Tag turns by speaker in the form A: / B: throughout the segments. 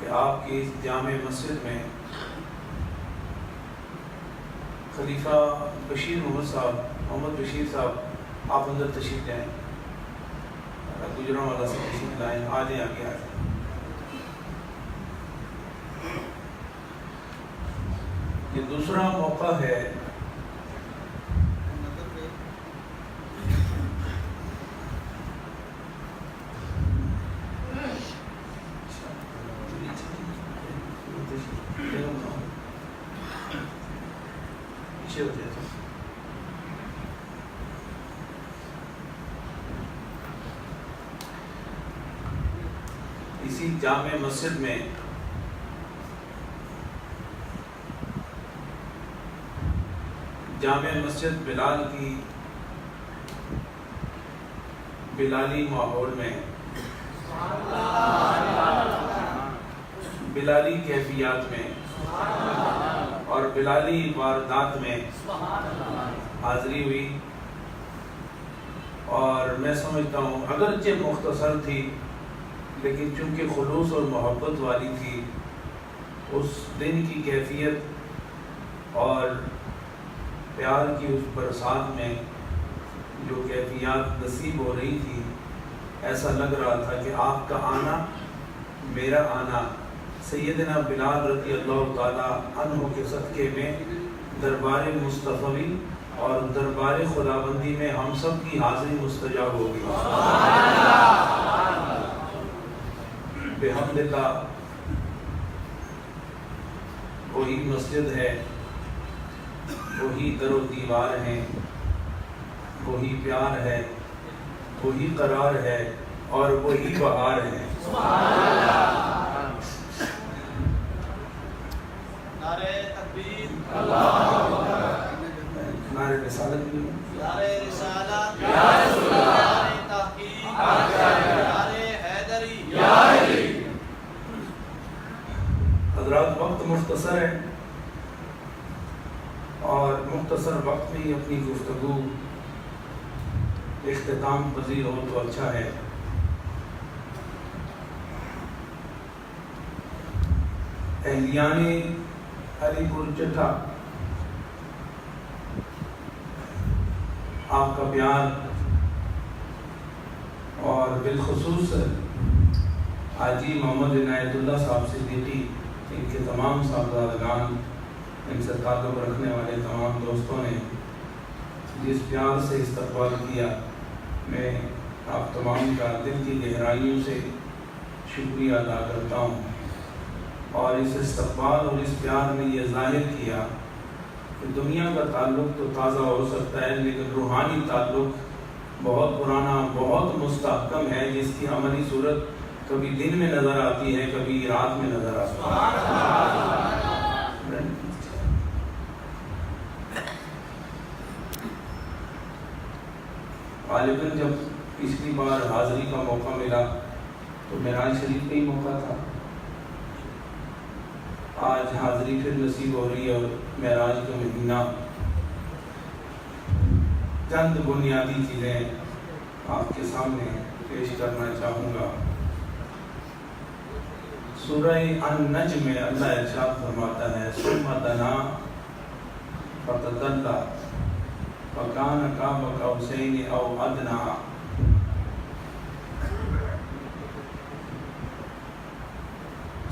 A: کہ آپ کی اس جامع مسجد میں خلیفہ بشیر محمد بشیر صاحب آپ اندر تشریف لائیں، گجرا والا سے تشریف لائیں، آ جائیں آگے آ جائیں۔ یہ دوسرا موقع ہے اسی جامع مسجد میں جامع مسجد بلال کی بلالی ماحول میں بلالی کیفیات میں اور بلالی واردات میں حاضری ہوئی، اور میں سمجھتا ہوں اگرچہ مختصر تھی لیکن چونکہ خلوص اور محبت والی تھی، اس دن کی کیفیت اور پیار کی اس برسات میں جو کیفیات نصیب ہو رہی تھی، ایسا لگ رہا تھا کہ آپ کا آنا میرا آنا سیدنا بلال رضی اللہ تعالیٰ عنہ کے صدقے میں دربار مصطفی اور دربار خداوندی میں ہم سب کی حاضری مستجاب ہوگی بحمد اللہ۔ وہی مسجد ہے، وہی در و دیوار ہیں، وہی پیار ہے، وہی قرار ہے اور وہی بہار ہے۔
B: نعرہ تکبیر،
A: نعرہ رسالت بھی
B: نعرہ رسالت، نعرہ تحقیق، نعرہ حیدری۔
A: حضرات، وقت مختصر ہے اور مختصر وقت میں ہی اپنی گفتگو اختتام پذیر ہو تو اچھا ہے۔ اہلیان علی پور چٹھا، آپ کا پیار اور بالخصوص حاجی محمد عنایت اللہ صاحب صدیقی، ان کے تمام صاحبزادگان، ان سے تعلق رکھنے والے تمام دوستوں نے جس پیار سے استقبال کیا، میں آپ تمام کا دل کی گہرائیوں سے شکریہ ادا کرتا ہوں، اور اس استقبال اور اس پیار نے یہ ظاہر کیا کہ دنیا کا تعلق تو تازہ ہو سکتا ہے لیکن روحانی تعلق بہت پرانا، بہت مستحکم ہے، جس کی عملی صورت کبھی دن میں نظر آتی ہے، کبھی رات میں نظر آتی ہے۔ غالباً جب پچھلی بار حاضری کا موقع ملا تو معراج شریف کا ہی موقع تھا، آج حاضری پھر نصیب ہو رہی ہے اور معراج کا مہینہ۔ چند بنیادی چیزیں آپ کے سامنے پیش کرنا چاہوں گا۔ سورہ النجم میں اللہ ارشاد فرماتا ہے ثم دنا فتدلی فکان قاب قوسین او ادنی۔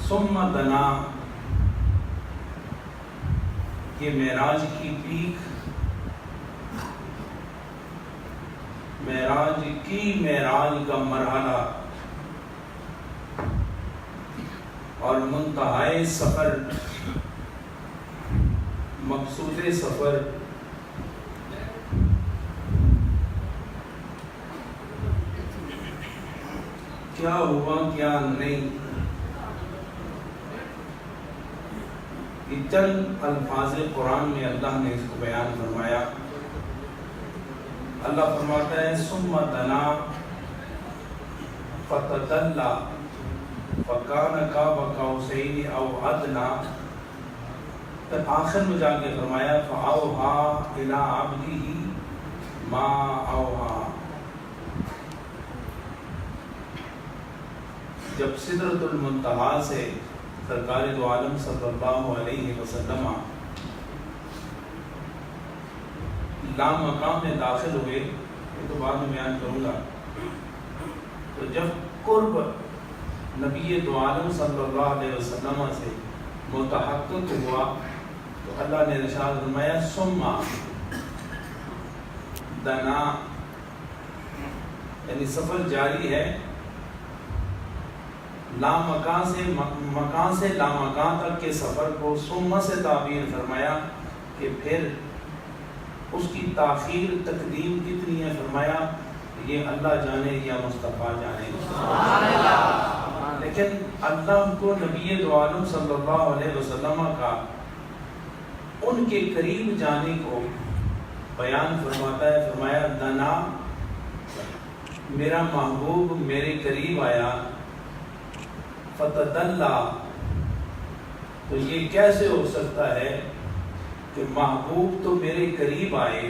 A: ثم دنا، یہ معراج کی پیک، معراج کا مرحلہ اور منتہائے سفر، مقصود سفر کیا ہوا کیا نہیں، یہ چند الفاظ قرآن میں اللہ نے اس کو بیان فرمایا۔ اللہ فرماتا ہے ثم دنا فتدلی فکان قاب قوسین او ادنی، پھر آخر میں جا کے فرمایا فاوحی الی عبدہ ما اوحی۔ جب سدرۃ المنتہا سے سرکار دو عالم صلی اللہ علیہ وسلم لامقام میں داخل ہوئے، یہ تو بعد میں بیان کروں گا۔ تو جب قرب نبی دو عالم صلی اللہ علیہ وسلم سے متحقق ہوا تو اللہ نے ارشاد فرمایا ثم دنا، یعنی سفر جاری ہے، مکان سے لامکان تک کے سفر کو ثم سے تعبیر فرمایا کہ پھر اس کی تاخیر تقدیم کتنی ہے، فرمایا یہ اللہ جانے یا مصطفیٰ جانے۔ لیکن اللہ کو نبی دو عالم صلی اللہ علیہ وسلم کا ان کے قریب جانے کو بیان فرماتا ہے، فرمایا دنا، میرا محبوب میرے قریب آیا، فتدلا، تو یہ کیسے ہو سکتا ہے کہ محبوب تو میرے قریب آئے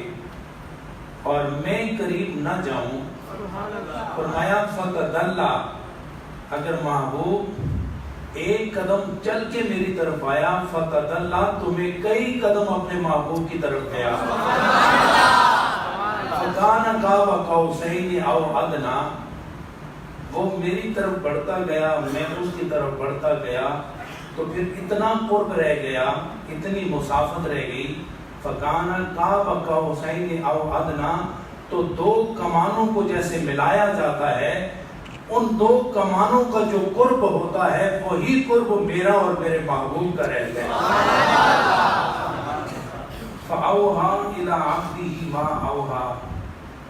A: اور میں قریب نہ جاؤں؟ فرمایا فتدلا، اگر محبوب ایک قدم چل کے میری طرف آیا، فتدلا، تو میں کئی قدم اپنے محبوب کی طرف گیا۔ فکان قاب قوسین او ادنا، وہ میری طرف بڑھتا گیا، میں اس کی طرف بڑھتا گیا، تو پھر اتنا قرب رہ گیا، اتنی مسافت رہ گئی۔ فکان قاب قوسین او ادنا، تو دو کمانوں کو جیسے ملایا جاتا ہے، ان دو کمانوں کا جو قرب ہوتا ہے وہی قرب میرا اور میرے محبوب کا رہ گیا۔ فَأَوْحَىٰ إِلَىٰ عَبْدِهِ مَا أَوْحَىٰ،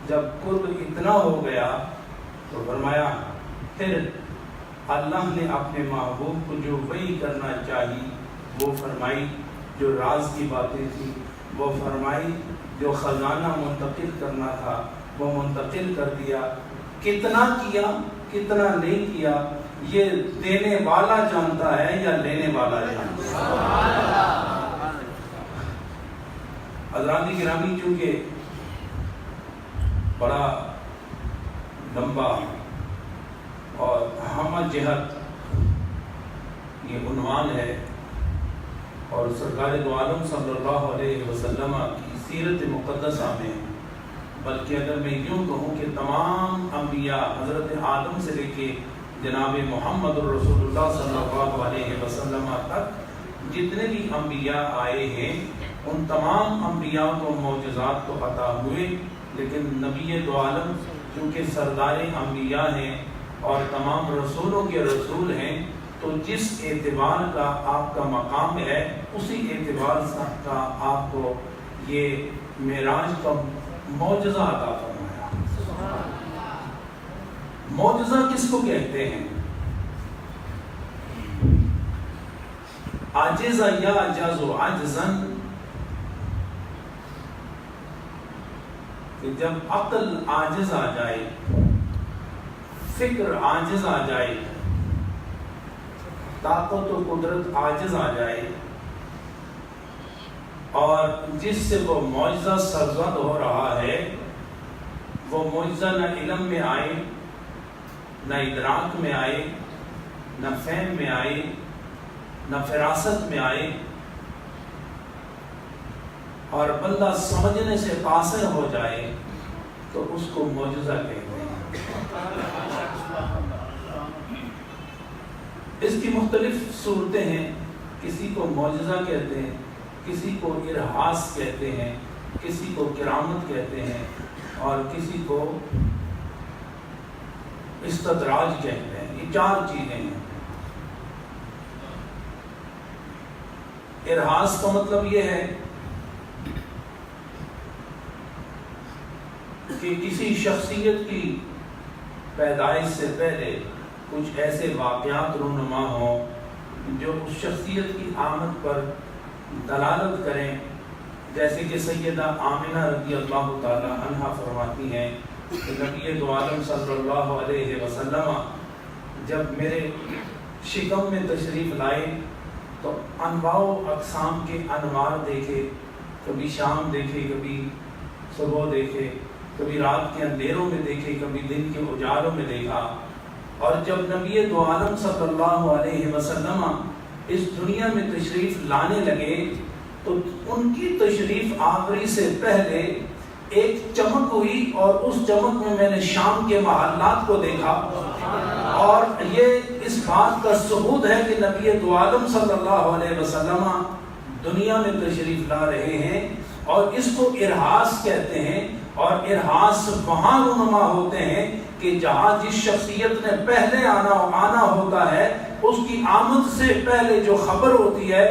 A: جب قرب اتنا ہو گیا تو فرمایا پھر اللہ نے اپنے محبوب کو جو وحی کرنا چاہی وہ فرمائی، جو راز کی باتیں تھی وہ فرمائی، جو خزانہ منتقل کرنا تھا وہ منتقل کر دیا۔ کتنا کیا کتنا نہیں کیا یہ دینے والا جانتا ہے یا لینے والا جانتا ہے؟ حضرات گرامی، چونکہ بڑا لمبا اور ہمہ جہت یہ عنوان ہے، اور سرکار دو عالم صلی اللہ علیہ وسلم کی سیرت مقدسہ میں، بلکہ اگر میں یوں کہوں کہ تمام انبیاء حضرت آدم سے لے کے جناب محمد رسول اللہ صلی اللہ علیہ وسلم تک جتنے بھی انبیاء آئے ہیں، ان تمام انبیاء کو معجزات تو عطا ہوئے، لیکن نبی دو عالم چونکہ سردار انبیاء ہیں اور تمام رسولوں کے رسول ہیں، تو جس اعتبار کا آپ کا مقام ہے اسی اعتبار کا آپ کو یہ معراج کا معجزہ عطا فرمایا۔ معجزہ کس کو کہتے ہیں؟ عاجز یا عجز عجزن، کہ جب عقل عاجز آ جائے، فکر عاجز آ جائے، طاقت و قدرت عاجز آ جائے، اور جس سے وہ معجزہ سرزد ہو رہا ہے وہ معجزہ نہ علم میں آئے، نہ ادراک میں آئے، نہ فہم میں آئے، نہ فراست میں آئے، اور بندہ سمجھنے سے قاصر ہو جائے تو اس کو معجزہ کہتے ہیں۔ اس کی مختلف صورتیں ہیں، کسی کو معجزہ کہتے ہیں، کسی کو ارہاس کہتے ہیں، کسی کو کرامت کہتے ہیں، اور کسی کو استدراج کہتے ہیں۔ یہ چار چیزیں ہیں۔ ارہاس کا مطلب یہ ہے کہ کسی شخصیت کی پیدائش سے پہلے کچھ ایسے واقعات رونما ہوں جو اس شخصیت کی آمد پر دلالت کریں، جیسے کہ سیدہ آمنہ رضی اللہ تعالی عنہا فرماتی ہیں کہ نبی دو عالم صلی اللہ علیہ وسلم جب میرے شکم میں تشریف لائے تو انواع و اقسام کے انوار دیکھے، کبھی شام دیکھے، کبھی صبح دیکھے، کبھی رات کے اندھیروں میں دیکھے، کبھی دن کے اجالوں میں دیکھا۔ اور جب نبی دو عالم صلی اللہ علیہ وسلم اس دنیا میں تشریف لانے لگے تو ان کی تشریف آوری سے پہلے ایک چمک ہوئی، اور اس چمک میں میں نے شام کے محلات کو دیکھا، اور یہ اس بات کا ثبوت ہے کہ نبی دو عالم صلی اللہ علیہ وسلم دنیا میں تشریف لا رہے ہیں، اور اس کو ارہاس کہتے ہیں۔ اور ارہاس وہاں رونما ہوتے ہیں کہ جہاں جس شخصیت نے پہلے آنا ہوتا ہے، اس کی آمد سے پہلے جو خبر ہوتی ہے،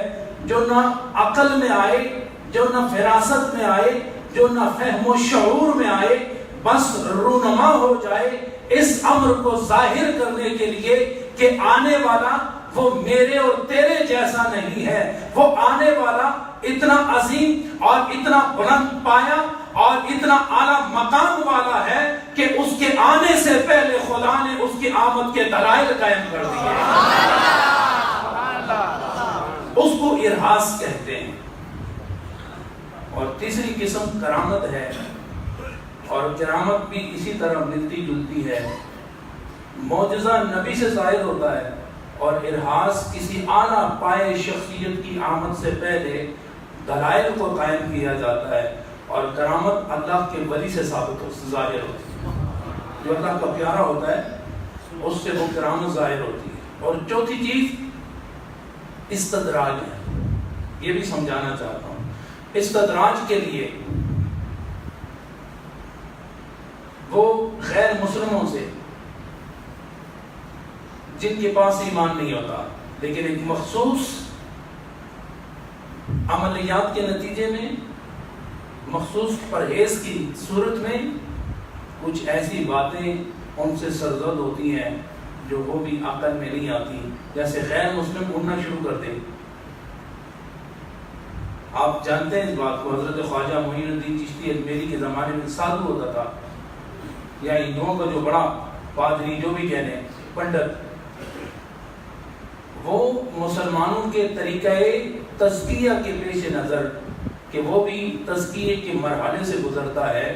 A: جو نہ عقل میں آئے، جو نہ فراست میں آئے، جو نہ فہم و شعور میں آئے، بس رونما ہو جائے اس امر کو ظاہر کرنے کے لیے کہ آنے والا وہ میرے اور تیرے جیسا نہیں ہے، وہ آنے والا اتنا عظیم اور اتنا بلند پایا اور اتنا اعلیٰ مقام والا ہے کہ اس کے آنے سے پہلے خدا نے اس کی آمد کے دلائل قائم کر دیے۔ اس کو ارہاس کہتے ہیں۔ اور تیسری قسم کرامت ہے، اور کرامت بھی اسی طرح ملتی جلتی ہے۔ معجزہ نبی سے ظاہر ہوتا ہے، اور ارہاس کسی اعلیٰ پائے شخصیت کی آمد سے پہلے دلائل کو قائم کیا جاتا ہے، اور کرامت اللہ کے ولی سے ظاہر ہوتی ہے۔ جو اللہ کا پیارا ہوتا ہے اس سے وہ کرامت ظاہر ہوتی ہے۔ اور چوتھی چیز استدراج ہے، یہ بھی سمجھانا چاہتا ہوں۔ استدراج کے لیے وہ غیر مسلموں سے جن کے پاس ایمان نہیں ہوتا، لیکن ایک مخصوص عملیات کے نتیجے میں، مخصوص پرہیز کی صورت میں کچھ ایسی باتیں ان سے سرزد ہوتی ہیں جو وہ بھی عقل میں نہیں آتی، جیسے غیر مسلم اڑنا شروع کر دیں۔ آپ جانتے ہیں اس بات کو، حضرت خواجہ معین الدین چشتی اجمیری کے زمانے میں سادھو ہوتا تھا، یا ہندوؤں کا جو بڑا پادری جو بھی کہنے پنڈت، وہ مسلمانوں کے طریقہ تزکیہ کے پیش نظر کہ وہ بھی تزکیے کے مرحلے سے گزرتا ہے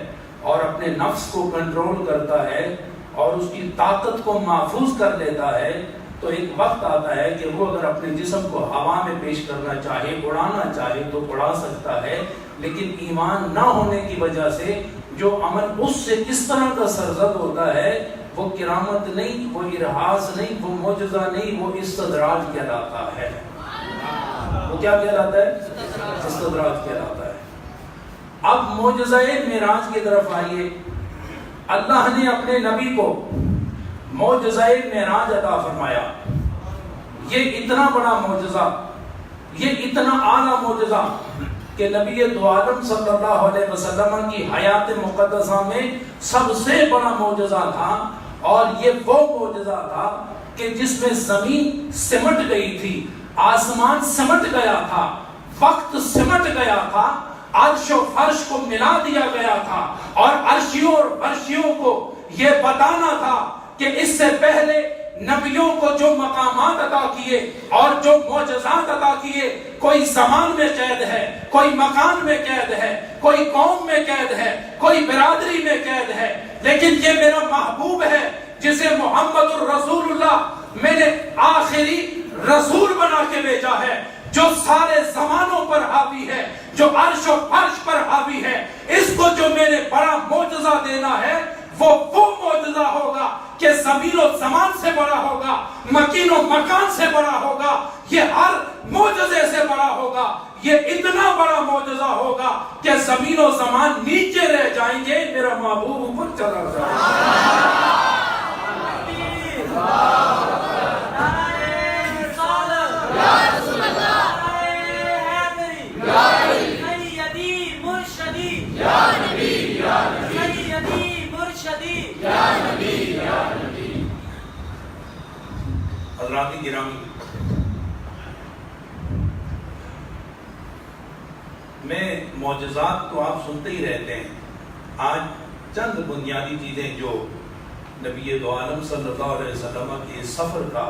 A: اور اپنے نفس کو کنٹرول کرتا ہے اور اس کی طاقت کو محفوظ کر لیتا ہے، تو ایک وقت آتا ہے کہ وہ اگر اپنے جسم کو ہوا میں پیش کرنا چاہے، اڑانا چاہے تو اڑا سکتا ہے، لیکن ایمان نہ ہونے کی وجہ سے جو عمل اس سے اس طرح کا سرزد ہوتا ہے وہ کرامت نہیں، وہ ارہاس نہیں، وہ معجزہ نہیں، وہ استدراج کہلاتا ہے۔ وہ کیا کہلاتا ہے؟ استدراج کہلاتا ہے۔ اب معجزہ معراج کی طرف آئیے۔ اللہ نے اپنے نبی کو معجزہ معراج عطا فرمایا۔ یہ اتنا بڑا معجزہ، یہ اتنا اعلیٰ معجزہ کہ نبی دو عالم صلی اللہ علیہ وسلم کی حیات مقدسہ میں سب سے بڑا معجزہ تھا، اور یہ وہ معجزہ تھا کہ جس میں زمین سمٹ گئی تھی، آسمان سمٹ گیا تھا، وقت سمٹ گیا تھا، عرش و فرش کو ملا دیا گیا تھا، اور عرشیوں اور فرشیوں کو یہ بتانا تھا کہ اس سے پہلے نبیوں کو جو مقامات عطا کیے اور جو معجزات عطا کیے، کوئی زمان میں قید ہے، کوئی مکان میں قید ہے، کوئی قوم میں قید ہے، کوئی برادری میں قید ہے، لیکن یہ میرا محبوب ہے جسے محمد الرسول اللہ میں نے آخری رسول بنا کے بھیجا ہے، جو سارے زمانوں پر حاوی ہے، جو عرش و فرش پر حاوی ہے۔ اس کو جو میں نے بڑا معجزہ دینا ہے وہ معجزہ ہوگا کہ زمین و زمان سے بڑا ہوگا، مکین و مکان سے بڑا ہوگا، یہ ہر معجزے سے بڑا ہوگا۔ یہ اتنا بڑا معجزہ ہوگا کہ زمین و زمان نیچے رہ جائیں گے، میرا محبوب اوپر چلا جائے گا۔ حضرات گرامی، میں معجزات تو آپ سنتے ہی رہتے ہیں، آج چند بنیادی چیزیں جو نبی دو عالم صلی اللہ علیہ وسلم کے سفر کا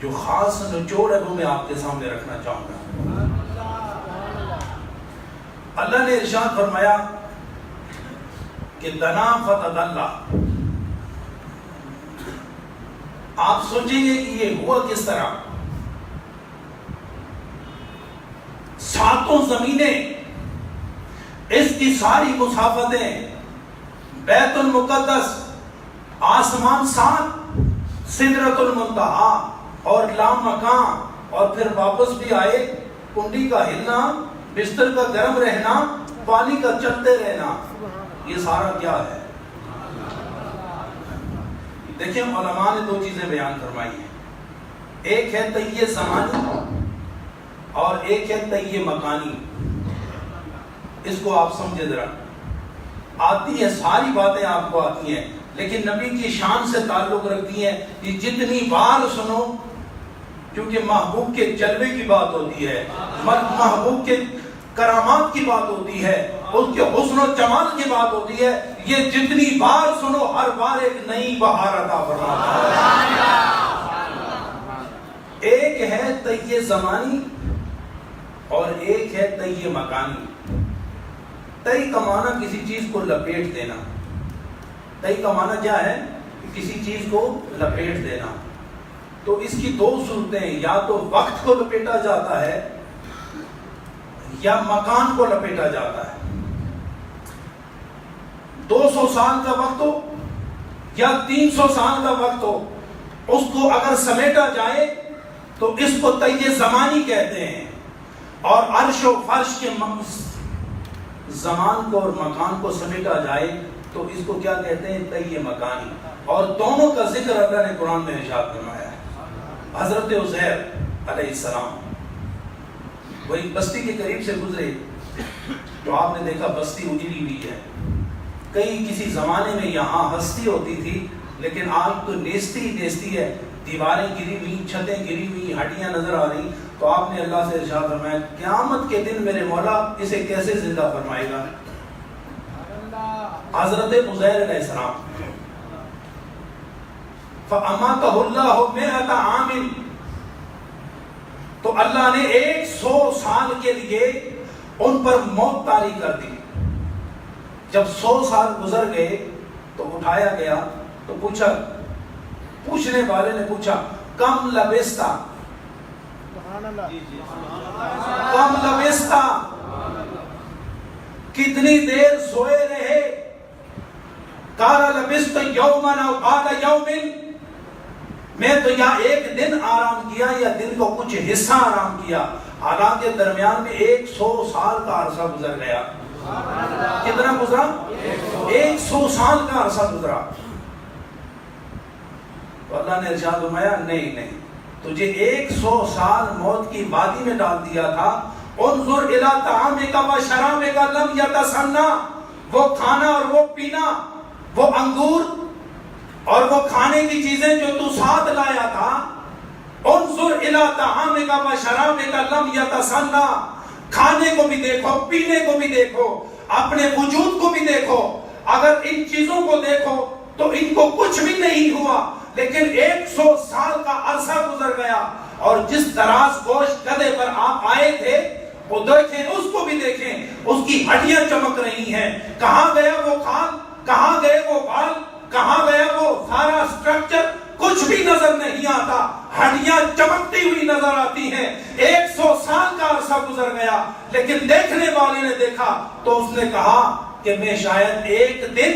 A: جو خاص نچوڑ ہے وہ میں آپ کے سامنے رکھنا چاہوں گا۔ اللہ نے ارشاد فرمایا کہ دنا فتدلہ۔ آپ سوچیں گے کہ یہ ہوا کس طرح؟ ساتوں زمینیں، اس کی ساری مسافتیں، بیت المقدس، آسمان سات، سدرۃ المنتہا اور لامکان، اور پھر واپس بھی آئے، کنڈی کا ہلنا، بستر کا گرم رہنا، پانی کا چلتے رہنا، یہ سارا کیا ہے؟ دیکھیں علماء نے دو چیزیں بیان فرمائی ہیں، ایک ہے تیہ زمانی اور ایک ہے تیہ مکانی. اس کو آپ سمجھے ذرا. آتی ہے ساری باتیں آپ کو آتی ہیں، لیکن نبی کی شان سے تعلق رکھتی ہیں. یہ جتنی بار سنو، کیونکہ محبوب کے جلوے کی بات ہوتی ہے، محبوب کے کرامات کی بات ہوتی ہے، اس کے حسن و جمال کی بات ہوتی ہے. یہ جتنی بار سنو ہر بار ایک نئی بہار عطا فرماتا ہے. ایک ہے تیہ زمانی اور ایک ہے تیہ مکانی. تئی کا معنی کسی چیز کو لپیٹ دینا. تئی کا معنی کیا ہے؟ کسی چیز کو لپیٹ دینا. تو اس کی دو صورتیں، یا تو وقت کو لپیٹا جاتا ہے یا مکان کو لپیٹا جاتا ہے. 200 سال کا وقت ہو یا 300 سال کا وقت ہو، اس کو اگر سمیٹا جائے تو اس کو تیہ زمانی کہتے ہیں. اور عرش و فرش کے زمان کو اور مکان کو سمیٹا جائے تو اس کو کیا کہتے ہیں؟ تیہ مکانی. اور دونوں کا ذکر اللہ نے قرآن میں ارشاد فرمایا ہے. حضرت عزیر علیہ السلام وہی بستی کے قریب سے گزرے تو آپ نے دیکھا بستی اجڑی ہوئی ہے. کئی کسی زمانے میں یہاں ہستی ہوتی تھی، لیکن آج تو نیستی ہی نیستی ہے. دیواریں گری ہوئی، چھتیں گری ہوئی، ہڈیاں نظر آ رہی. تو آپ نے اللہ سے ارشاد فرمایا قیامت کے دن میرے مولا اسے کیسے زندہ فرمائے گا؟ حضرت عزیر علیہ السلام فَأَمَاتَهُ اللَّهُ مِئَةَ عَامٍ، تو اللہ نے 100 سال کے لیے ان پر موت طاری کر دی. جب 100 سال گزر گئے تو اٹھایا گیا تو پوچھنے والے نے پوچھا کم لبستا، کم لبستا، کتنی دیر سوئے رہے؟ قال لبست یوما او بعد یوم، میں تو یا ایک دن آرام کیا یا دن کو کچھ حصہ آرام کیا. حالانکہ درمیان میں 100 سال کا عرصہ گزر گیا. کتنا گزرا؟ 100 سال کا عرصہ گزرا. تو اللہ نے ارشاد فرمایا نہیں، تجھے 100 سال موت کی وادی میں ڈال دیا تھا. انظر الی طعامک و شرابک لم یتسنى، وہ کھانا اور وہ پینا، وہ انگور اور وہ کھانے کی چیزیں جو تو ساتھ لایا تھا. انظر الی طعامک و شرابک لم یتسنى، کھانے کو بھی دیکھو، پینے کو بھی دیکھو، اپنے وجود کو بھی دیکھو. اگر ان چیزوں کو دیکھو تو ان کو کچھ بھی نہیں ہوا، لیکن 100 سال کا عرصہ گزر گیا. اور جس دراز گوشت گدھے پر آپ آئے تھے وہ دیکھیں، اس کو بھی دیکھیں، اس کی ہڈیاں چمک رہی ہیں. کہاں گیا وہ کھال؟ کہاں گئے وہ بال؟ کہاں گیا وہ سارا سٹرکچر؟ کچھ بھی نظر نہیں آتا. ہڈیاں چمکتی ہوئی نظر آتی ہیں. 100 سال کا عرصہ گزر گیا، لیکن دیکھنے والے نے دیکھا تو اس نے کہا کہ میں شاید ایک دن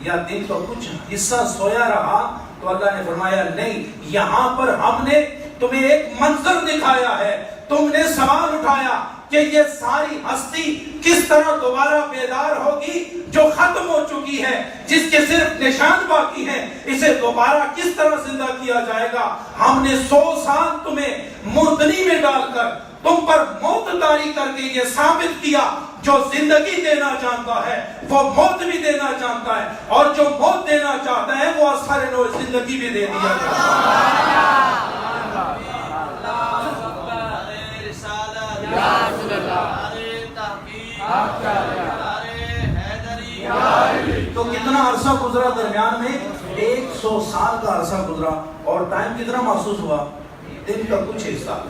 A: یا دن تو کچھ حصہ سویا رہا. تو اللہ نے فرمایا نہیں، یہاں پر ہم نے تمہیں ایک منظر دکھایا ہے. تم نے سوال اٹھایا کہ یہ ساری ہستی کس طرح دوبارہ بیدار ہوگی جو ختم ہو چکی ہے، جس کے صرف نشان باقی ہیں، اسے دوبارہ کس طرح زندہ کیا جائے گا. ہم نے 100 سال تمہیں مردنی میں ڈال کر تم پر موت طاری کر کے یہ ثابت کیا جو زندگی دینا جانتا ہے وہ موت بھی دینا جانتا ہے، اور جو موت دینا چاہتا ہے وہ اثر نو زندگی بھی دے دیا جاتا ہے. تو کتنا عرصہ گزرا درمیان میں؟ 100 سال کا عرصہ گزرا. اور ٹائم کتنا محسوس ہوا؟ دن کا کچھ حصہ.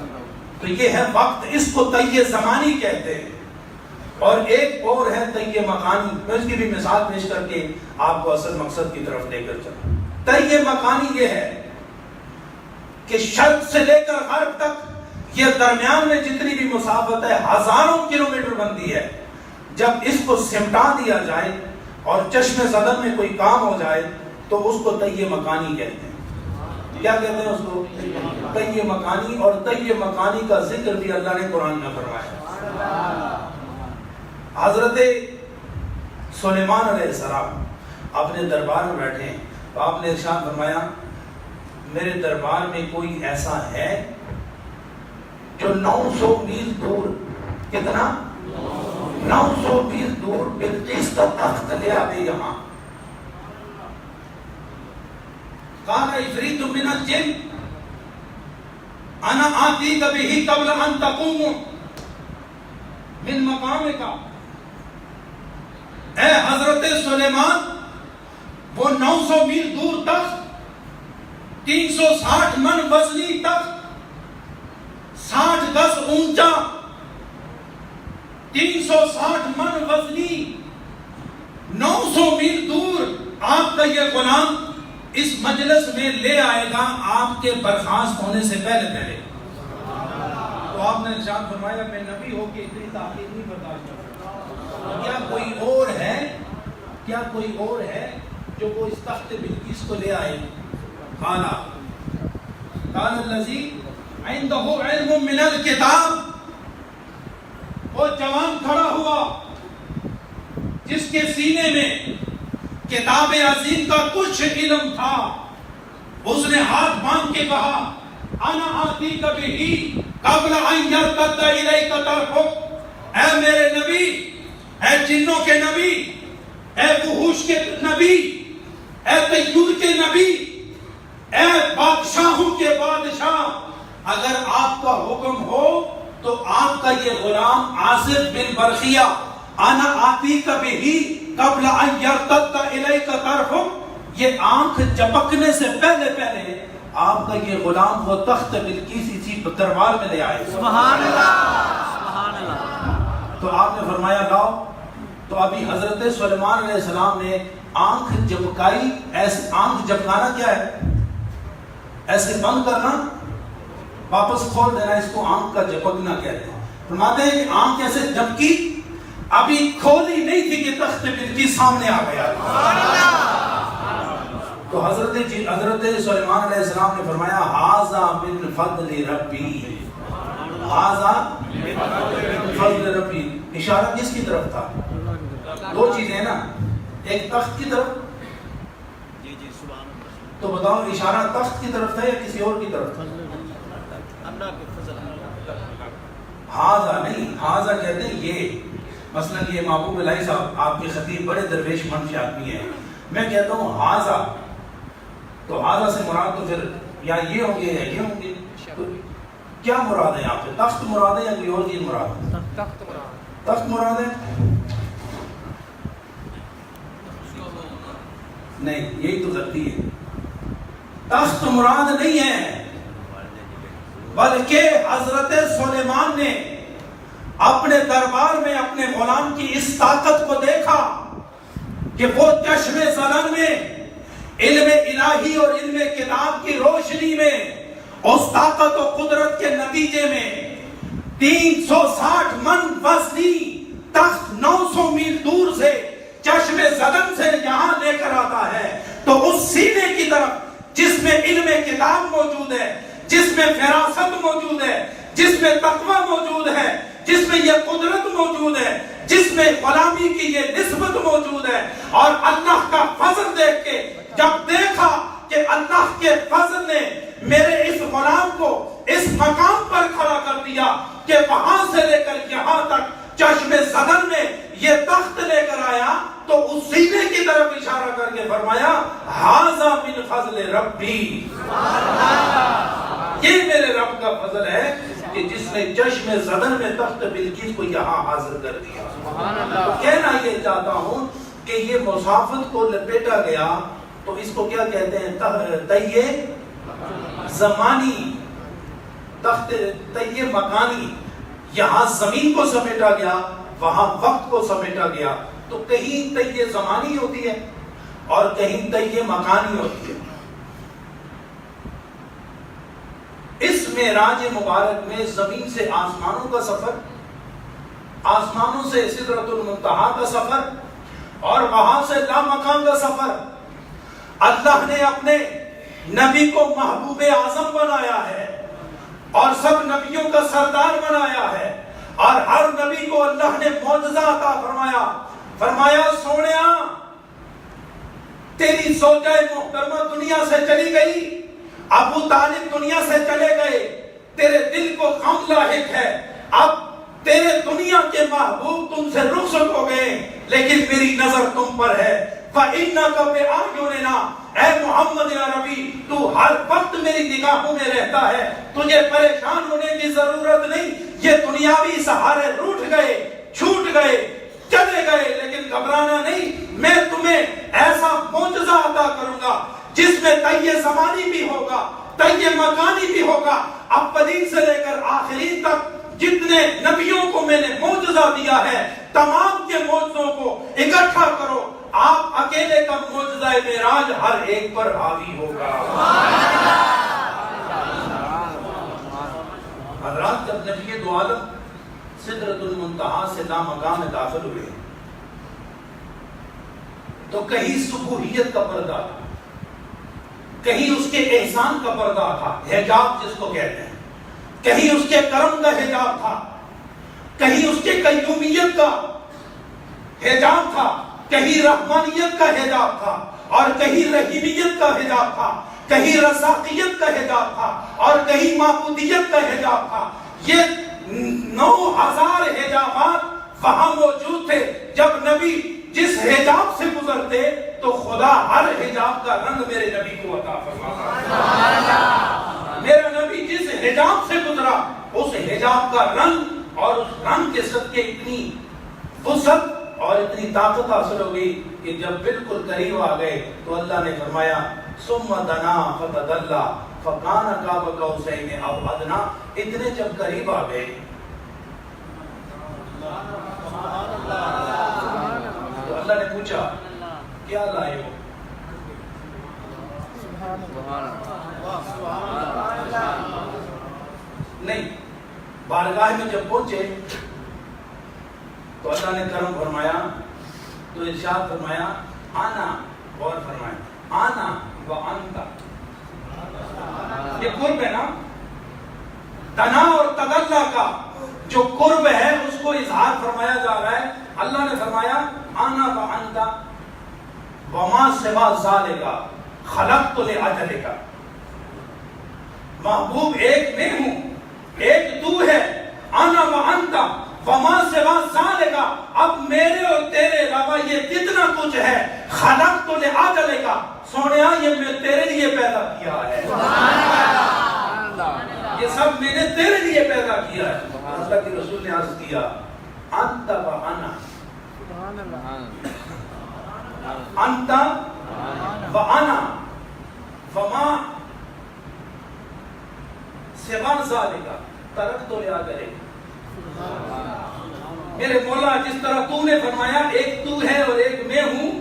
A: تو یہ ہے وقت، اس کو تیہ زمانی کہتے ہیں. اور ایک اور ہے تیہ مکانی. میں اس کی بھی مثال پیش کر کے آپ کو اصل مقصد کی طرف لے کر چلوں. تیہ مکانی یہ ہے کہ شرق سے لے کر غرب تک یہ درمیان میں جتنی بھی مسافت ہے ہزاروں کلومیٹر بنتی ہے، جب اس کو سمٹا دیا جائے اور چشم زدن میں کوئی کام ہو جائے تو اس کو طی مکانی کہتے ہیں۔ کیا کہتے ہیں اس کو؟ طی مکانی۔ اور طی مکانی کا ذکر بھی اللہ نے قرآن میں فرمایا۔ حضرت سلیمان علیہ السلام اپنے دربار میں بیٹھے ہیں تو آپ نے ارشاد فرمایا میرے دربار میں کوئی ایسا ہے جو 900 میل دور، کتنا؟ 900 میل دور بلقیس کا تخت لے آئے یہاں۔ قال عفریت من الجن انا آتیک بہ قبل ان تقوم من مقامک۔ اے حضرت سلیمان، وہ 900 میل دور تک 360 من وزنی تک 60 گز اونچا 360 من وزنی 900 میل دور آپ کا یہ غلام اس مجلس میں لے آئے گا آپ کے برخاست ہونے سے پہلے پہلے۔ تو آپ نے ارشاد فرمایا میں نبی ہو کے اتنی تاخیر نہیں برداشت کر سکتا۔ کیا کوئی اور ہے، کیا کوئی اور ہے جو وہ اس تخت بلقیس کو لے آئے؟ قال الذی عنده علم من الکتاب، وہ جوان کھڑا ہوا جس کے سینے میں کتاب عظیم کا کچھ علم تھا، اس نے ہاتھ باندھ کے کہا انا آتیک بہ قبل ان یرتد الیک طرفک۔ اے میرے نبی، اے جنوں کے نبی، اے وحوش کے نبی، اے طیور کے نبی، اے بادشاہوں کے بادشاہ، اگر آپ کا حکم ہو تو آپ کا یہ غلام عاصف بن برخیہ انا آتیک بہ قبل ان یرتد الیک طرفک، یہ آنکھ جھپکنے سے پہلے پہلے آپ کا یہ غلام وہ تخت بلقیس اسی دربار میں لے آئے۔
C: سبحان اللہ، سبحان اللہ۔
A: تو آپ نے فرمایا لاؤ۔ تو ابھی حضرت سلیمان علیہ السلام نے آنکھ جھپکائی۔ ایسے آنکھ جھپکانا کیا ہے؟ ایسے بند کرنا، واپس کھول دینا، اس کو آنکھ کا جھپکنا کہتے ہیں۔ فرماتے ہیں کہ آنکھ ایسے جھپکی، ابھی کھولی نہیں تھی کہ تخت بلقیس سامنے آ گیا۔ تو حضرت سلیمان علیہ السلام نے فرمایا ھذا من فضل ربی، ھذا من فضل ربی۔ اشارہ کس کی طرف تھا؟ دو چیزیں ہیں نا، ایک تخت کی طرف، تو بتاؤ اشارہ تخت کی طرف تھا یا کسی اور کی طرف تھا؟ ھذا نہیں، ھذا کہتے ہیں یہ۔ مثلا یہ محبوب الہی صاحب آپ کے خطیب بڑے درویش منش آدمی ہیں، میں کہتا ہوں ھذا، تو ھذا سے مراد تو پھر یا یہ ہوں گے یا یہ ہوں گے، تو کیا مراد ہے یہاں پہ؟ تخت مراد ہے یا کوئی اور چیز مراد ہے؟ تخت مراد ہے؟ نہیں، یہی تو غلطی ہے، تخت مراد نہیں ہے، بلکہ حضرت سلیمان نے اپنے دربار میں اپنے غلام کی اس طاقت کو دیکھا کہ وہ چشم زدن میں علم الہی اور علم کتاب کی روشنی میں اس طاقت و قدرت کے نتیجے میں 360 من وزنی تخت 900 میل دور سے چشم زدن سے یہاں لے کر آتا ہے، تو اس سینے کی طرف جس میں علم کتاب موجود ہے، جس میں فراست موجود ہے، جس میں تقوی موجود ہے، جس میں یہ قدرت موجود ہے، جس میں غلامی کی یہ نسبت موجود ہے، اور اللہ کا فضل دیکھ کے جب دیکھا کہ اللہ کے فضل نے میرے اس غلام کو اس مقام پر کھڑا کر دیا کہ وہاں سے لے کر یہاں تک چشم زدن میں یہ تخت لے کر آیا، تو اس سینے کی طرف اشارہ کر کے فرمایا ھذا من فضل ربی، یہ میرے رب کا فضل ہے کہ جس نے چشم زدن میں تخت بلقیس کو یہاں حاضر کر دیا۔ تو کہنا یہ چاہتا ہوں کہ یہ مسافت کو لپیٹا گیا، تو اس کو کیا کہتے ہیں؟ طی زمانی، تخت طی مکانی۔ یہاں زمین کو سمیٹا گیا، وہاں وقت کو سمیٹا گیا، تو کہیں طی زمانی ہوتی ہے اور کہیں طی مکانی ہوتی ہے۔ اس معراج مبارک میں زمین سے آسمانوں کا سفر، آسمانوں سے سدرۃ المنتہا کا سفر اور وہاں سے لامکان کا سفر، اللہ نے اپنے نبی کو محبوب اعظم بنایا ہے اور سب نبیوں کا سردار بنایا ہے، اور ہر نبی کو اللہ نے معجزہ عطا فرمایا، فرمایا سونیا تیری زوجہ محترمہ دنیا سے چلی گئی، ابو طالب دنیا سے چلے گئے، تیرے دل کو غم لاحق ہے، اب تیرے دنیا کے محبوب تم سے رخصت ہو گئے، لیکن میری نظر تم پر ہے، فَإِنَّكَ بِأَعْيُنِنَا، اے محمد عربی تو ہر وقت میری نگاہوں میں رہتا ہے، تجھے پریشان ہونے کی ضرورت نہیں، یہ دنیاوی سہارے روٹھ گئے، چھوٹ گئے، چلے گئے، لیکن گھبرانا نہیں، میں تمہیں ایسا معجزہ عطا کروں گا جس میں تیہ زمانی بھی ہوگا، تیہ مکانی بھی ہوگا، اولین سے لے کر آخرین تک جتنے نبیوں کو میں نے معجزہ دیا ہے تمام کے معجزوں کو اکٹھا کرو، آپ اکیلے کا معجزہ معراج ہر ایک پر حاوی ہوگا۔ حضرات جب نبی دو عالم سدرۃ المنتہا سے لامکان میں داخل ہوئے تو کہیں سبوحیت کا پردہ تھا، کہیں اس کے احسان کا پردہ تھا، حجاب جس کو کہتے ہیں، کہیں اس کے کرم کا حجاب تھا، کہیں اس کے قیومیت کا حجاب تھا، کہیں رحمانیت کا حجاب تھا اور کہیں رحیمیت کا حجاب تھا، کہیں رزاقیت کا حجاب تھا اور کہیں معبودیت کا حجاب تھا۔ یہ 9000 حجابات وہاں موجود تھے۔ جب نبی جس حجاب سے گزرتے تو خدا ہر حجاب کا رنگ میرے نبی کو عطا فرماتا۔ میرا نبی جس حجاب سے گزرا اس حجاب کا رنگ اور اس رنگ کے صدقے اتنی وسعت اور اتنی طاقت حاصل ہو گئی کہ جب بالکل قریب آ گئے تو اللہ نے فرمایا ثم دنا فتدلى فكان قاب قوسين او ادنى، اتنے جب قریب آ گئے تو اللہ نے پوچھا کیا لائے ہو؟ نہیں، بارگاہ میں جب پہنچے تو اللہ نے کرم فرمایا تو ارشاد فرمایا آنا، اور فرمایا آنا و انتا، یہ قرب ہے نا، تنا اور تدلہ کا جو قرب ہے اس کو اظہار فرمایا جا رہا ہے۔ اللہ نے فرمایا آنا و انتا وما سوا ذالک خلقت لاجلک، محبوب ایک میں ہوں، ایک تو ہے، آنا و انتا وما سوا ذالک، اب میرے اور تیرے علاوہ یہ جتنا کچھ ہے خلقت لاجلک، سونیا یہ میں تیرے لیے پیدا کیا ہے، یہ سب میں نے تیرے لیے پیدا کیا ہے۔ اللہ کے رسول نے عرض کیا انت و انا، انت و انا وما سوا ذالک ترکت لاجلک، میرے مولا جس طرح تو نے فرمایا ایک تو ہے اور ایک میں ہوں،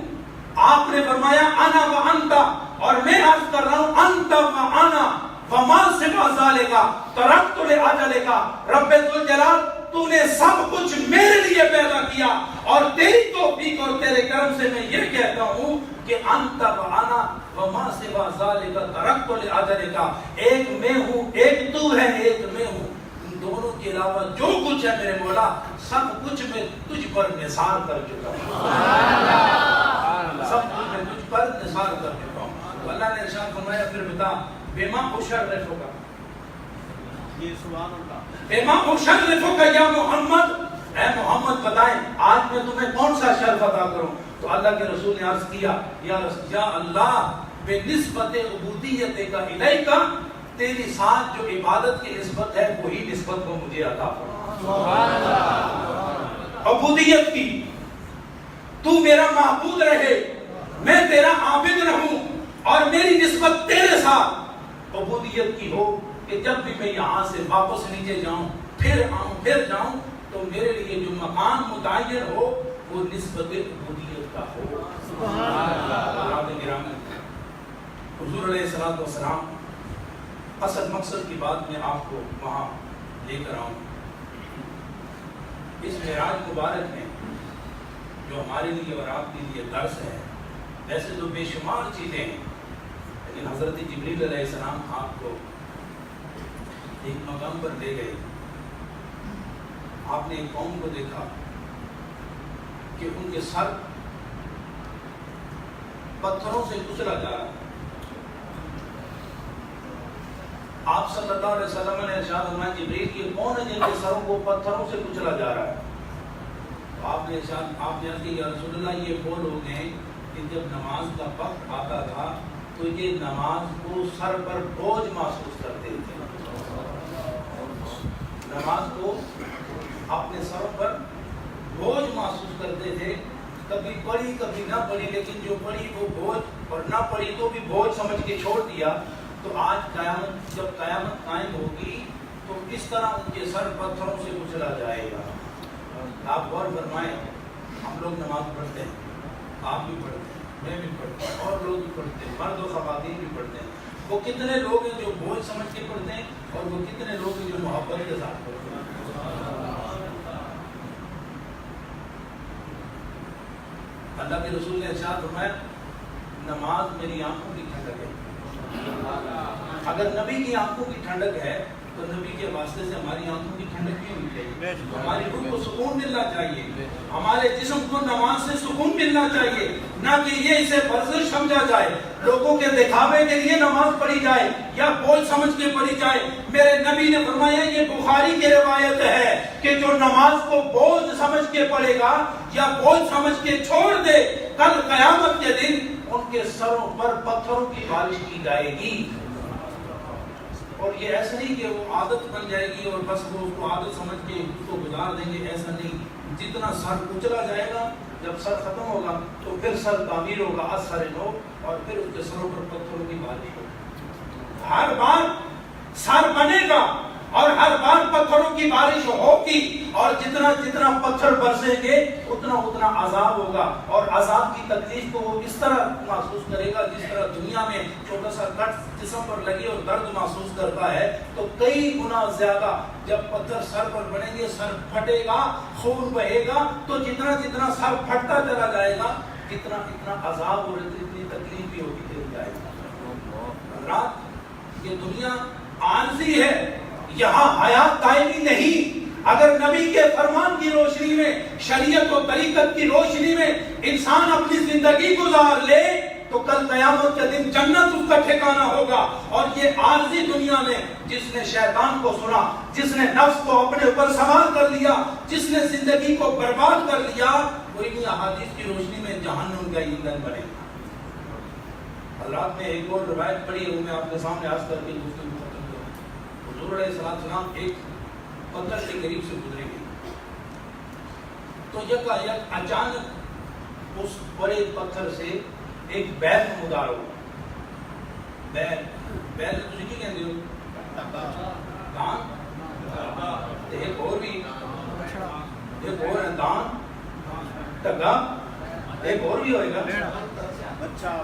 A: آپ نے فرمایا انا و انتا، اور میں عرض کر رہا ہوں انت و انا وما سوا ذالک ترکت لاجلک، رب ذوالجلال تو نے سب کچھ میرے لیے پیدا کیا، اور تیری توفیق اور تیرے کرم سے میں یہ کہتا ہوں کہ انت و انا وما سوا ذالک ترکت لاجلک، ایک میں ہوں، ایک تو ہے، ایک میں ہوں، ان دونوں کے علاوہ جو کچھ ہے میرے مولا سب کچھ میں تجھ پر نثار کر چکا ہوں، سب کچھ میں تجھ پر نثار کر چکا ہوں۔ تو اللہ نے ارشاد فرمایا پھر بتا بما اشرفک،
C: یہ سبحان اللہ،
A: بما اشرفک یا محمد، اے محمد بتائیں آج میں تمہیں کون سا شرف عطا کروں؟ تو اللہ کے رسول نے عرض کیا یا اللہ بنسبت عبودیت کا الیک، تیری ساتھ جو عبادت کی نسبت ہے وہی نسبت کو مجھے عطا فرما، سبحان اللہ، عبودیت کی، تو میرا معبود رہے، میں تیرا عابد رہوں اور میری نسبت تیرے ساتھ عبودیت کی ہو کہ جب بھی میں یہاں سے واپس نیچے جاؤں پھر آؤں پھر جاؤں تو میرے لیے جو مقام متعین ہو وہ نسبت عبودیت کا ہو، سبحان اللہ۔ حضور علیہ السلام اصل مقصد کی بات میں آپ کو وہاں لے کر آؤں. اس معراج مبارک میں جو ہمارے لیے اور آپ کے لیے درس ہے، ویسے تو بے شمار چیزیں ہیں، لیکن حضرت جبریل علیہ السلام آپ کو ایک مقام پر لے گئے. آپ نے ایک قوم کو دیکھا کہ ان کے سر پتھروں سے کچلا جا رہا. آپ صلی اللہ علیہ وسلم نے ارشاد فرمایا جبریل یہ کون ہے جن کے سروں کو پتھروں سے کچلا جا رہا ہے؟ آپ نے عرض کی یا رسول اللہ یہ وہ لوگ ہیں کہ جب نماز کا وقت آتا تھا تو یہ نماز کو سر پر بوجھ محسوس کرتے تھے. نماز کو اپنے سروں پر بوجھ محسوس کرتے تھے. کبھی پڑھی کبھی نہ پڑھی، لیکن جو پڑھی وہ بوجھ، اور نہ پڑھی تو بھی بوجھ سمجھ کے چھوڑ دیا. تو آج جب قیامت قائم ہوگی تو اس طرح ان کے سر پتھروں سے کچلا جائے گا. آپ غور فرمائیں، ہم لوگ نماز پڑھتے ہیں، آپ بھی پڑھتے ہیں، میں بھی پڑھتا ہوں، اور لوگ بھی پڑھتے ہیں، مرد و خواتین بھی پڑھتے ہیں. وہ کتنے لوگ ہیں جو بوجھ سمجھ کے پڑھتے ہیں، اور وہ کتنے لوگ ہیں جو محبت کے ساتھ پڑھتے ہیں. اللہ کے رسول نے ارشاد فرمایا نماز میری آنکھوں کی ٹھنڈک ہے. اگر نبی کی آنکھوں کی ٹھنڈک ہے تو نبی کے واسطے سے ہماری آنکھوں کی ٹھنڈک کیوں ہونی چاہیے؟ ہماری روح کو سکون ملنا چاہیے، ہمارے جسم کو نماز سے سکون ملنا چاہیے، نہ کہ یہ اسے ورزش سمجھا جائے، لوگوں کے دکھاوے کے لیے نماز پڑھی جائے یا بوجھ سمجھ کے پڑھی جائے. میرے نبی نے فرمایا یہ بخاری کی روایت ہے کہ جو نماز کو بوجھ سمجھ کے پڑھے گا یا بوجھ سمجھ کے چھوڑ دے، کل قیامت کے دن ان کے سروں پر پتھروں کی بارش کی جائے گی. اور یہ ایسا نہیں کہ وہ عادت بن جائے گی اور بس وہ اس کو عادت سمجھ کے اس کو گزار دیں گے، ایسا نہیں. جتنا سر کچلا جائے گا، جب سر ختم ہوگا تو پھر سر تعمیر ہوگا، سر نو، اور پھر اس کے سروں پر پتھروں کی بارش ہوگی. ہر بار سر بنے گا اور ہر بار پتھروں کی بارش ہوگی، اور جتنا جتنا پتھر برسیں گے اتنا اتنا عذاب ہوگا. اور عذاب کی تکلیف کو وہ اس طرح محسوس کرے گا جس طرح دنیا میں چھوٹا سا کٹ جسم پر لگے اور درد محسوس کرتا ہے، تو کئی گنا زیادہ جب پتھر سر پر بنیں گے، سر پھٹے گا، خون بہے گا، تو جتنا جتنا سر پھٹتا چلا جائے گا اتنا اتنا عذاب اور اتنی تکلیف بھی ہوتی چلی جائے گی. رات یہ دنیا عارضی ہے، یہاں حیات دائمی نہیں. اگر نبی کے فرمان کی روشنی میں، شریعت و طریقت کی روشنی میں انسان اپنی زندگی گزار لے تو کل قیامت کے دن جنت اس کا ٹھکانہ ہوگا. اور یہ عارضی دنیا میں جس نے شیطان کو سنا، جس نے نفس کو اپنے اوپر سوار کر لیا، جس نے زندگی کو برباد کر لیا، وہ انہی احادیث کی روشنی میں جہنم کا ایندھن بنے. حضرات نے ایک اور روایت پڑھی ہے، وہ میں آپ کے سامنے عرض کر کے گفتگو ختم کروں. حضور علیہ السلام ایک پتھر کے قریب سے گزرے گئے تو یکایک اچانک اس بڑے پتھر سے ایک بیل نمودار ہوا. بیل تجھے کی کہتے ہو؟ دان. ایک اور بھی، ایک اور ہے دان، ٹگا، ایک اور بھی ہوئے گا
C: بچہ،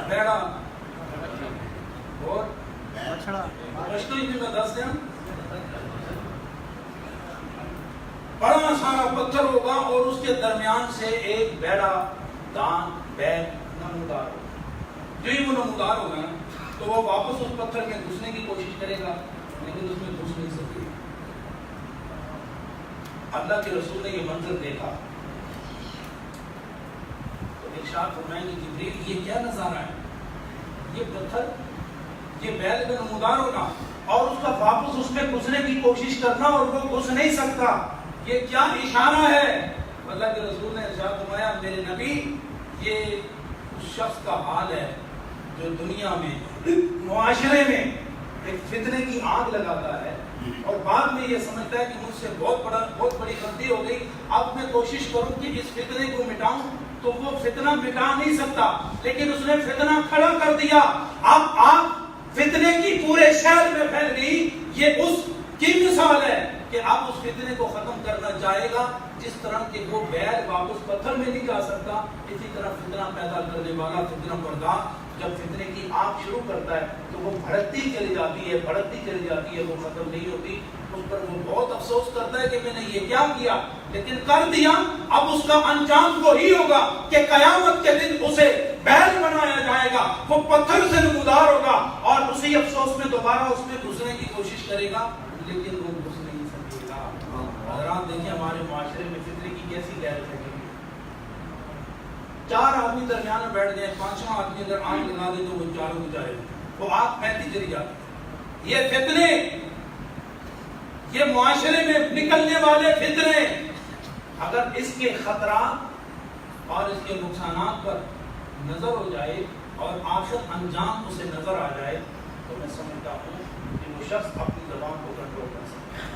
A: بیڑا اور
C: بچڑا.
A: مشکل بھی میں دس دیں. بڑا سارا پتھر ہوگا اور اس کے درمیان سے ایک بیڑا، دان، بیل نمودار ہوگا. جو ہی وہ نمودار ہوگا تو وہ واپس اس پتھر میں گھسنے کی کوشش کرے گا، لیکن اس میں گھس نہیں سکے. اللہ کے رسول نے یہ منظر دیکھا تو ارشاد فرمائیں کہ جبریل یہ کیا نظارہ ہے؟ یہ پتھر، یہ بیل کا نمودار ہونا اور اس کا واپس اس میں گھسنے کی کوشش کرنا اور وہ گھس نہیں سکتا، یہ کیا اشارہ ہے؟ اللہ کے رسول نے ارشاد فرمایا میرے نبی یہ اس شخص کا حال ہے جو دنیا میں معاشرے میں ایک فتنے کی آگ لگاتا ہے اور بعد میں یہ سمجھتا ہے کہ مجھ سے بہت بڑی غلطی ہو گئی، اب میں کوشش کروں کہ اس فتنے کو مٹاؤں، تو وہ فتنہ مٹا نہیں سکتا، لیکن اس نے فتنہ کھڑا کر دیا. اب آپ فتنے کی پورے شہر میں پھیل گئی. یہ اس کی مثال ہے کہ اب اس فتنے کو ختم کرنا چاہے گا جس طرح کہ وہ بیل واپس پتھر میں نہیں جا سکتا، اسی طرح فتنہ پیدا کرنے والا فتنہ پردہ جب فتنے کی آگ شروع کرتا ہے تو وہ بھڑکتی چلی جاتی ہے، بھڑکتی چلی جاتی ہے، وہ ختم نہیں ہوتی. اس پر وہ بہت افسوس کرتا ہے کہ میں نے یہ کیا کیا، لیکن کر دیا. اب اس کا انجام وہی ہوگا کہ قیامت کے دن اسے بیل بنایا جائے گا، وہ پتھر سے نمودار ہوگا اور اسی افسوس میں دوبارہ اس میں گھسنے کی کوشش کرے گا، لیکن وہ گھس نہیں سکے گا. حضرات دیکھیں ہمارے معاشرے میں فتنے کی کیسی غیرت ہے. 4 آدمی درمیان میں بیٹھ گئے، 5واں آدمی اگر آگ لگا دے تو وہ چاروں بچارے وہ آگ پھیلتی چلی جاتی. یہ فتنے، یہ معاشرے میں نکلنے والے فتنے، اگر اس کے خطرات اور اس کے نقصانات پر نظر ہو جائے اور آخر انجام اسے نظر آ جائے تو میں سمجھتا ہوں کہ وہ شخص اپنی زبان کو کنٹرول کر سکتا ہے.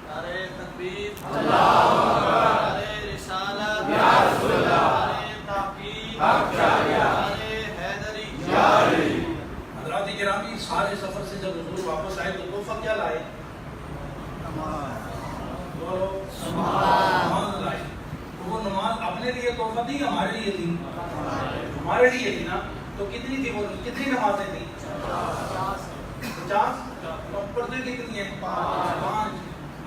B: نعرہ تکبیر، نعرہ رسالت، نعرہ تحقیق، نعرہ حیدری.
A: حضرات گرامی، سارے سفر سے جب حضور واپس آئے تو تحفہ کیا لائے؟ نماز لائے. تو وہ نماز اپنے لیے تحفہ تھی، ہمارے لیے تھی؟ ہمارے لیے تھی نا. تو کتنی تھی وہ؟ کتنی نمازیں تھیں؟ 50. پڑھتے کتنی ہیں؟ 5.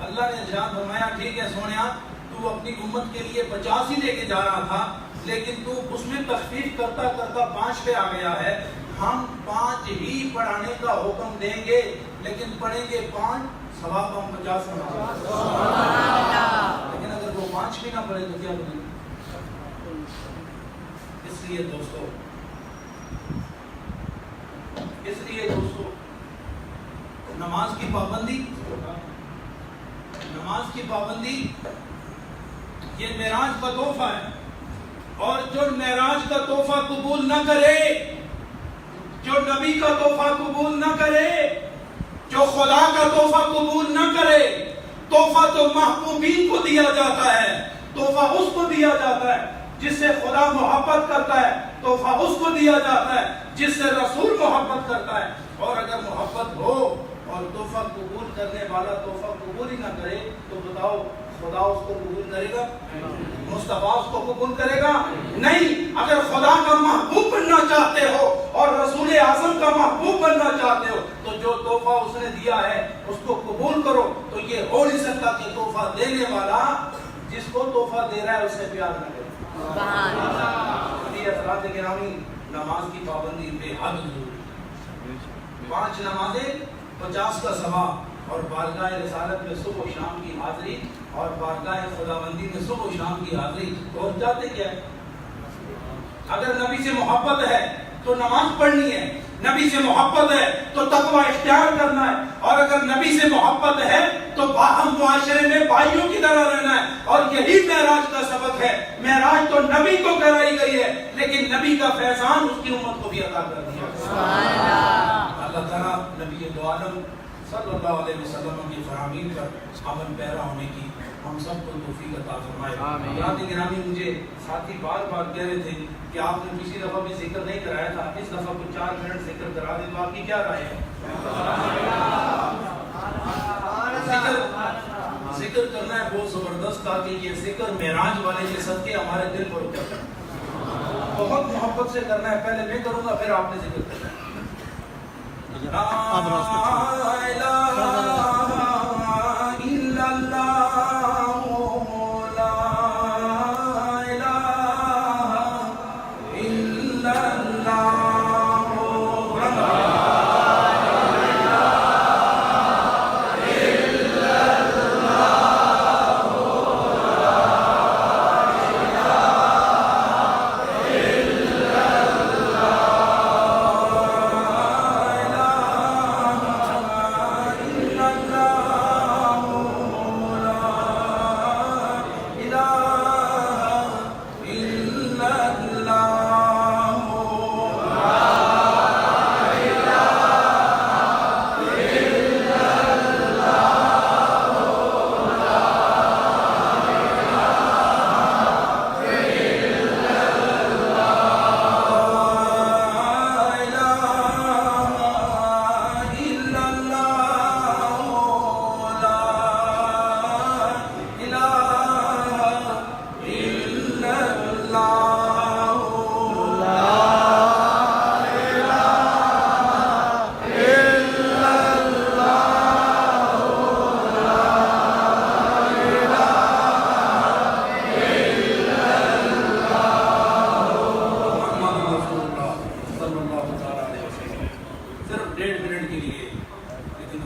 A: اللہ نے ارشاد فرمایا ٹھیک ہے سونیا، تو اپنی امت کے لیے 50 ہی لے کے جا رہا تھا، لیکن تو اس میں تخفیف کرتا کرتا 5 پہ آ گیا ہے. ہم 5 ہی پڑھانے کا حکم دیں گے، لیکن پڑھیں گے 5، ثواب ہم 50 سمجھیں. لیکن اگر وہ 5 بھی نہ پڑھے تو کیا بنے؟ اس لیے دوستو نماز کی پابندی یہ معراج کا تحفہ ہے. اور جو معراج کا تحفہ قبول نہ کرے، جو نبی کا تحفہ قبول نہ کرے، جو خدا کا تحفہ قبول نہ کرے، تحفہ تو محبوبین کو دیا جاتا ہے. تحفہ اس کو دیا جاتا ہے جس سے خدا محبت کرتا ہے. تحفہ اس کو دیا جاتا ہے جس سے رسول محبت کرتا ہے. اور اگر محبت ہو اور تحفہ قبول کرنے والا تحفہ قبول ہی نہ کرے تو بتاؤ خدا اس کو قبول کرے گا؟ مصطفیٰ اس کو قبول کرے گا؟ نہیں. اگر خدا کا محبوب بننا چاہتے ہو اور رسول اعظم کا محبوب بننا چاہتے ہو تو جو تحفہ اس نے دیا ہے اس کو قبول کرو. تو یہ ہو نہیں سکتا کہ تحفہ دینے والا جس کو تحفہ دے رہا ہے اس سے پیار نہ کرے. حضرات گرامی، نماز کی پابندی بے حد ضروری ہے. 5 نمازیں 50 کا ثواب، اور بارگاہ رسالت میں صبح و شام کی حاضری، اور بارگاہ خداوندی میں صبح و شام کی حاضری. پہنچ جاتے کیا ہے؟ اگر نبی سے محبت ہے تو نماز پڑھنی ہے، نبی سے محبت ہے تو تقوی اختیار کرنا ہے، اور اگر نبی سے محبت ہے تو باہم معاشرے میں بھائیوں کی طرح رہنا ہے. اور یہی معراج کا سبق ہے. معراج تو نبی کو کرائی گئی ہے، لیکن نبی کا فیضان اس کی امت کو بھی عطا کر دیا. اللہ تعالیٰ نبی دو عالم صلی اللہ علیہ وسلم کی فرامین پر عمل پیرا ہونے کی ہم سب کو توفیق عطا فرمائے. حضرات گرامی، مجھے ساتھی بار بار کہہ رہے تھے کہ آپ نے پچھلی دفعہ بھی ذکر نہیں کرایا تھا، اس دفعہ کو 4 منٹ ذکر کرا دیں تو آپ کی کیا رائے ہے؟ ذکر کرنا ہے بہت زبردست، تاکہ یہ ذکر معراج والے کے صدقے ہمارے دل پر اتر جائے. بہت محبت سے کرنا ہے. پہلے میں کروں گا، پھر آپ نے ذکر کرنا ہے. لا الہ الا اللہ، لا الہ الا اللہ.